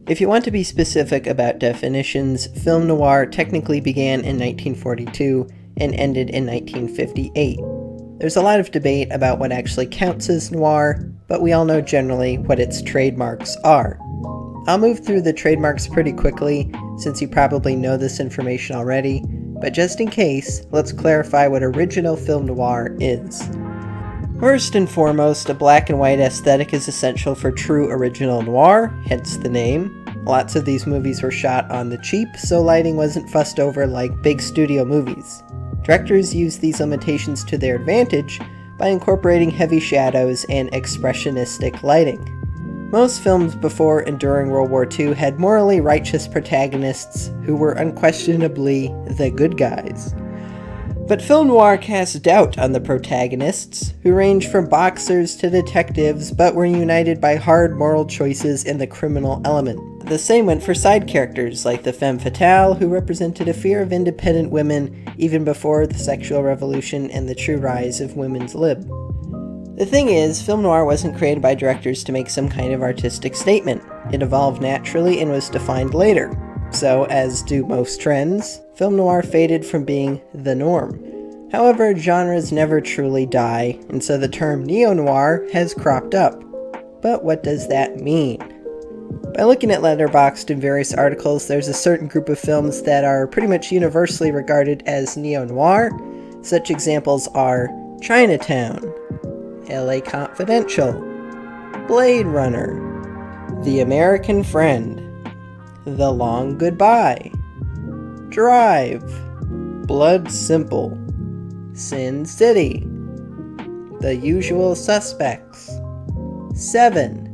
If you want to be specific about definitions, film noir technically began in 1942 and ended in 1958. There's a lot of debate about what actually counts as noir, but we all know generally what its trademarks are. I'll move through the trademarks pretty quickly, since you probably know this information already, but just in case, let's clarify what original film noir is. First and foremost, a black and white aesthetic is essential for true original noir, hence the name. Lots of these movies were shot on the cheap, so lighting wasn't fussed over like big studio movies. Directors used these limitations to their advantage by incorporating heavy shadows and expressionistic lighting. Most films before and during World War II had morally righteous protagonists who were unquestionably the good guys. But film noir cast doubt on the protagonists, who ranged from boxers to detectives but were united by hard moral choices and the criminal element. The same went for side characters like the femme fatale, who represented a fear of independent women even before the sexual revolution and the true rise of women's lib. The thing is, film noir wasn't created by directors to make some kind of artistic statement. It evolved naturally and was defined later. So, as do most trends, film noir faded from being the norm. However, genres never truly die, and so the term neo-noir has cropped up. But what does that mean? By looking at Letterboxd and various articles, there's a certain group of films that are pretty much universally regarded as neo-noir. Such examples are Chinatown, LA Confidential, Blade Runner, The American Friend, The Long Goodbye, Drive, Blood Simple, Sin City, The Usual Suspects, Seven.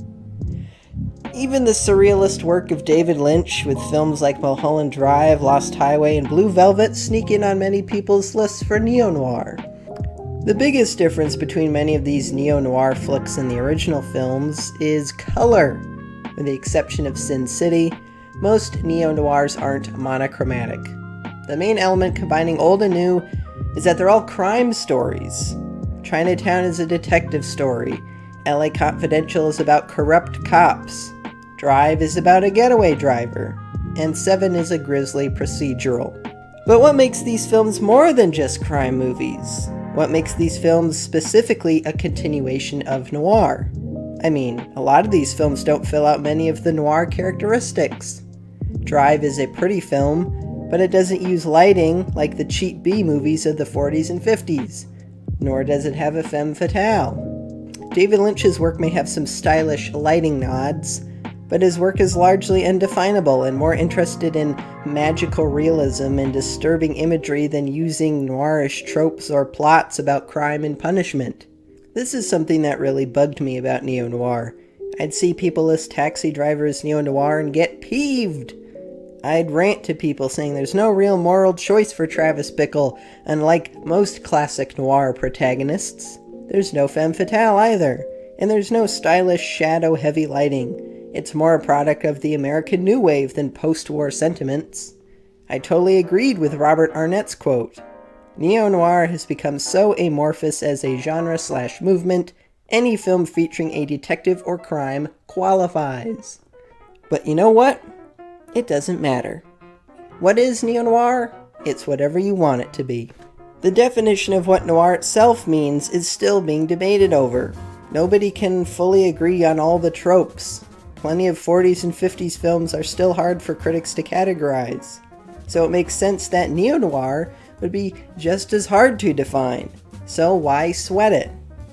Even the surrealist work of David Lynch, with films like Mulholland Drive, Lost Highway, and Blue Velvet, sneak in on many people's lists for neo-noir. The biggest difference between many of these neo-noir flicks and the original films is color. With the exception of Sin City, most neo-noirs aren't monochromatic. The main element combining old and new is that they're all crime stories. Chinatown is a detective story. LA Confidential is about corrupt cops. Drive is about a getaway driver. And Seven is a grisly procedural. But what makes these films more than just crime movies? What makes these films specifically a continuation of noir? I mean, a lot of these films don't fill out many of the noir characteristics. Drive is a pretty film, but it doesn't use lighting like the cheap B movies of the 40s and 50s, nor does it have a femme fatale. David Lynch's work may have some stylish lighting nods, but his work is largely undefinable and more interested in magical realism and disturbing imagery than using noirish tropes or plots about crime and punishment. This is something that really bugged me about neo-noir. I'd see people list Taxi Driver as neo-noir and get peeved. I'd rant to people saying there's no real moral choice for Travis Bickle, unlike most classic noir protagonists. There's no femme fatale either, and there's no stylish shadow-heavy lighting. It's more a product of the American New Wave than post-war sentiments. I totally agreed with Robert Arnett's quote. Neo-noir has become so amorphous as a genre/movement, any film featuring a detective or crime qualifies. But you know what? It doesn't matter. What is neo-noir? It's whatever you want it to be. The definition of what noir itself means is still being debated over. Nobody can fully agree on all the tropes. Plenty of 40s and 50s films are still hard for critics to categorize. So it makes sense that neo-noir would be just as hard to define. So why sweat it?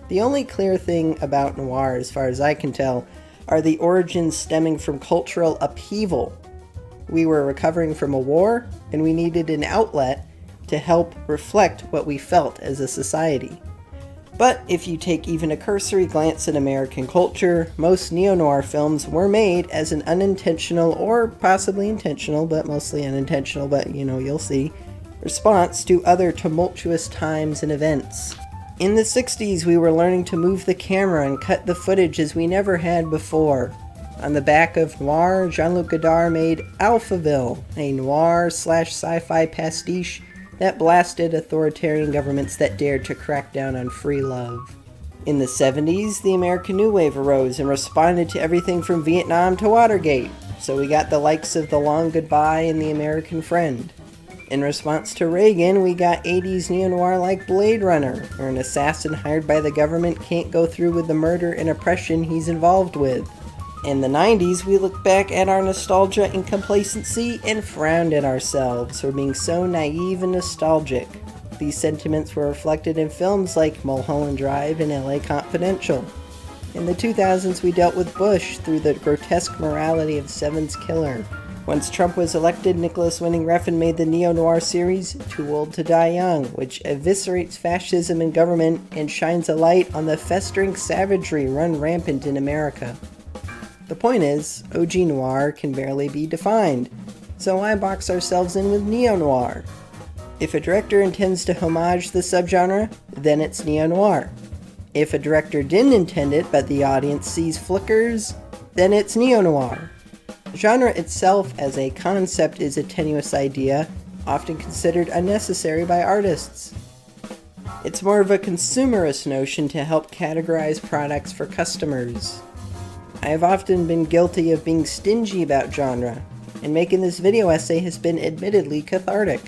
The only clear thing about noir, as far as I can tell, are the origins stemming from cultural upheaval. We were recovering from a war, and we needed an outlet to help reflect what we felt as a society. But if you take even a cursory glance at American culture, most neo-noir films were made as an unintentional, or possibly intentional, but mostly unintentional, but you'll see, response to other tumultuous times and events. In the 60s, we were learning to move the camera and cut the footage as we never had before. On the back of noir, Jean-Luc Godard made Alphaville, a noir/sci-fi pastiche that blasted authoritarian governments that dared to crack down on free love. In the 70s, the American New Wave arose and responded to everything from Vietnam to Watergate. So we got the likes of The Long Goodbye and The American Friend. In response to Reagan, we got 80s neo-noir like Blade Runner, where an assassin hired by the government can't go through with the murder and oppression he's involved with. In the 90s, we look back at our nostalgia and complacency and frowned at ourselves for being so naive and nostalgic. These sentiments were reflected in films like Mulholland Drive and LA Confidential. In the 2000s, we dealt with Bush through the grotesque morality of Seven's Killer. Once Trump was elected, Nicholas Winding Refn made the neo-noir series Too Old to Die Young, which eviscerates fascism in government and shines a light on the festering savagery run rampant in America. The point is, OG noir can barely be defined, so why box ourselves in with neo-noir? If a director intends to homage the subgenre, then it's neo-noir. If a director didn't intend it, but the audience sees flickers, then it's neo-noir. Genre itself as a concept is a tenuous idea, often considered unnecessary by artists. It's more of a consumerist notion to help categorize products for customers. I have often been guilty of being stingy about genre, and making this video essay has been admittedly cathartic.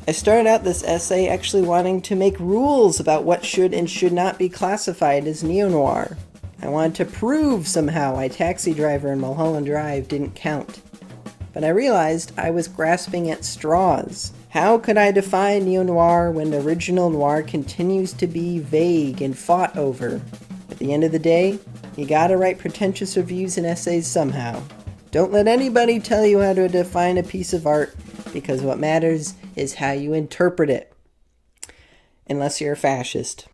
I started out this essay actually wanting to make rules about what should and should not be classified as neo-noir. I wanted to prove somehow why Taxi Driver and Mulholland Drive didn't count. But I realized I was grasping at straws. How could I define neo-noir when the original noir continues to be vague and fought over? At the end of the day, you gotta write pretentious reviews and essays somehow. Don't let anybody tell you how to define a piece of art, because what matters is how you interpret it. Unless you're a fascist.